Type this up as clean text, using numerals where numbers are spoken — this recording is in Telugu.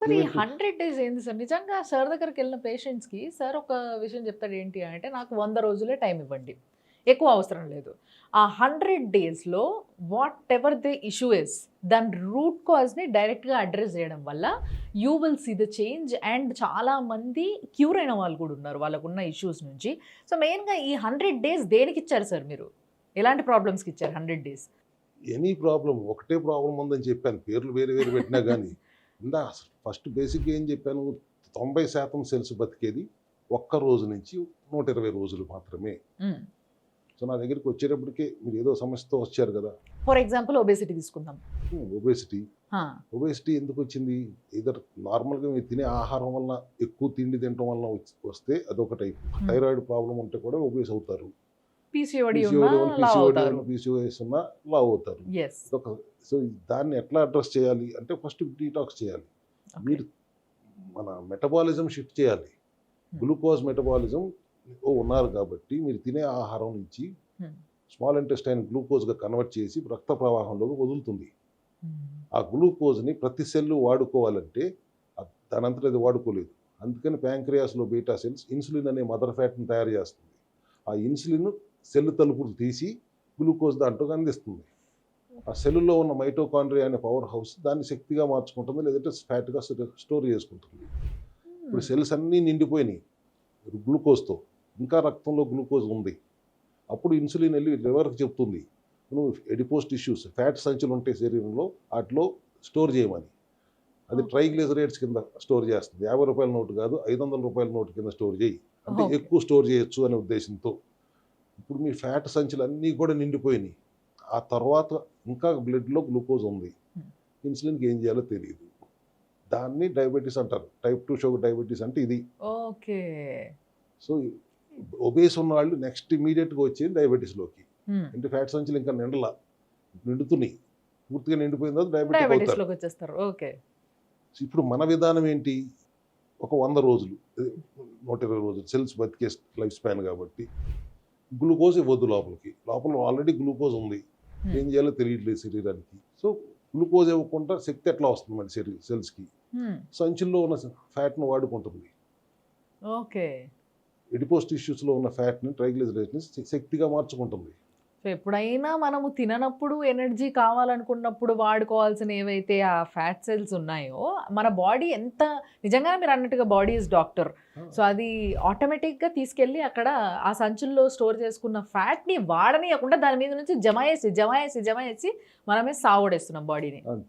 మరి ఈవెన్ 100 డేస్ ఏంది సార్? నిజంగా సార్ దగ్గరికెళ్ళిన పేషెంట్స్‌కి సార్ ఒక విషయం చెప్తాడు ఏంటి అంటే, నాకు 100 రోజులే టైం ఇవ్వండి. ఎక్కువ అవసరం లేదు. ఆ 100 డేస్‌లో whatever the issue is దాని రూట్ కాజ్‌ని డైరెక్ట్‌గా అడ్రెస్ చేయడం వల్ల you will see the change and చాలా మంది క్యూర్ అయిన వాళ్ళు కూడా ఉన్నారు. వాళ్ళకున్న ఇష్యూస్ నుంచి. సో, మెయిన్‌గా ఈ 100 డేస్ దేనికిచ్చారు సార్ మీరు? ఎలాంటి ప్రాబ్లమ్స్‌కి ఇచ్చారు 100 డేస్? ఎనీ ప్రాబ్లమ్ ఒకటే ప్రాబ్లమ్ ఉందని చెప్పాను. పేర్లు వేరు వేరు పెట్టినా గానీ, అసలు ఫస్ట్ బేసిక్‌గా ఏం చెప్పాను, 90% సెల్స్ బతికేది ఒక్క రోజు నుంచి 120 రోజులు మాత్రమే. హ్మ్. సో, నా దగ్గరికి వచ్చేటప్పటికే మీరు ఏదో సమస్యతో వచ్చారు కదా! ఫర్ ఎగ్జాంపుల్ ఒబేసిటీ తీసుకుందాం. ఒబేసిటీ. ఆ! ఒబేసిటీ ఎందుకొచ్చింది? ఎయిదర్ నార్మల్‌గా మీరు తినే ఆహారం వలన, ఎక్కువ తిండి తినటం వలన వస్తే అదొక టైప్. హ్మ్. థైరాయిడ్ ప్రాబ్లమ్ ఉంటే కూడా ఒబేస్ అవుతారు. పీసీఓడీ ఉన్నా పీసీఓడీ లావు అవుతారు. పీసీఓఎస్ ఉన్నా లావు అవుతారు. యెస్. ఇదొక సో, దాన్ని ఎట్లా అడ్రెస్ చేయాలి అంటే ఫస్ట్ డీటాక్స్ చేయాలి. ఓకే. మీరు మన మెటబాలిజం షిఫ్ట్ చేయాలి. గ్లూకోజ్ మెటబాలిజం ఉన్నారు కాబట్టి మీరు తినే ఆహారం నుంచి హ్మ్. స్మాల్ ఇంటెస్టైన్ గ్లూకోజ్‌గా కన్వర్ట్ చేసి రక్త ప్రవాహంలోకి వదులుతుంది. హ్మ్. ఆ గ్లూకోజ్‌ని ప్రతి సెల్లు వాడుకోవాలంటే దానంతట అది వాడుకోలేదు. అందుకని ప్యాంక్రియాస్‌లో బీటా సెల్స్ ఇన్సులిన్ అనే మదర్ ఫ్యాట్‌ని తయారు చేస్తుంది. ఆ ఇన్సులిన్ సెల్ తలుపులు తీసి గ్లూకోజ్ దాంట్లోకి అందిస్తుంది. ఆ సెల్లులో ఉన్న మైటోకాండ్రియా అనే పవర్ హౌస్ దాన్ని శక్తిగా మార్చుకుంటుంది, లేదంటే ఫ్యాట్‌గా స్టోర్ చేసుకుంటుంది. ఇప్పుడు హ్మ్. సెల్స్ అన్నీ నిండిపోయినాయి గ్లూకోజ్‌తో. ఇంకా రక్తంలో గ్లూకోజ్ ఉంది. అప్పుడు ఇన్సులిన్ వెళ్ళి లివర్‌కి చెప్తుంది, నువ్వు ఎడిపోస్ టిష్యూస్ ఫ్యాట్ సంచులు ఉంటాయి శరీరంలో, వాటిలో స్టోర్ చేయమని. అది ఓకే. ట్రైగ్లిజరైడ్స్ కింద స్టోర్ చేస్తుంది. రూ. 50 నోటు కాదు, రూ. 500 నోటు కింద స్టోర్ చేయి. అంటే ఓకే. ఎక్కువ స్టోర్ చేయొచ్చు అనే ఉద్దేశంతో. ఇప్పుడు మీ ఫ్యాట్ సంచులు అన్నీ కూడా నిండిపోయినాయి. ఆ తర్వాత ఇంకా బ్లడ్‌లో గ్లూకోజ్ ఉంది. హ్మ్. ఇన్సులిన్‌కి ఏం చేయాలో తెలీదు. దాన్ని డయాబెటిస్ అంటారు. టైప్ 2 షుగర్ డయాబెటిస్ అంటే ఇది. ఓకే. సో, ఒబేస్ ఉన్నవాళ్ళు నెక్స్ట్ ఇమ్మీడియేట్‌గా వచ్చేది డయాబెటిస్‌లోకి. హ్మ్. అంటే ఫ్యాట్ సంచులు ఇంకా నిండుతున్నాయి. పూర్తిగా నిండిపోయిన తర్వాత డయాబెటిక్ అవుతారు. డయాబెటిస్‌లోకొచ్చేస్తారు. ఓకే. ఇప్పుడు మన విధానం ఏంటి? ఒక 100 రోజులు, 120 రోజులు సెల్స్ బతికే లైఫ్ స్పాన్ కాబట్టి గ్లూకోజ్ ఇవ్వద్దు లోపలికి. లోపల ఆల్రెడీ గ్లూకోజ్ ఉంది. హ్మ్. ఏం చేయాలో తెలియట్లేదు శరీరానికి. సో, గ్లూకోజ్ ఇవ్వకుండా శక్తి ఎట్లా వస్తుంది మన సెల్స్‌కి? హ్మ్. సంచుల్లో ఉన్న ఫ్యాట్‌ని వాడుకుంటుంది. ఓకే. ఎడిపోస్ టిష్యూస్‌లో ఉన్న ఫ్యాట్‌ని, ట్రైగ్లిజరైడ్స్‌ని శక్తిగా మార్చుకుంటుంది. సో, ఎప్పుడైనా మనము తిననప్పుడు ఎనర్జీ కావాలనుకున్నప్పుడు వాడుకోవాల్సిన ఏవైతే ఆ ఫ్యాట్ సెల్స్ ఉన్నాయో, మన బాడీ ఎంత నిజంగానే మీరన్నట్టుగా బాడీ ఈజ్ డాక్టర్. ఆ! సో, అది ఆటోమేటిక్‌గా తీసుకెళ్ళి అక్కడ ఆ సంచుల్లో స్టోర్ చేసుకున్న ఫ్యాట్‌ని వాడనీయకుండా దాని మీద నుంచి జమ చేసి మన మీద సావగొడేస్తున్నాం బాడీని. అంతే.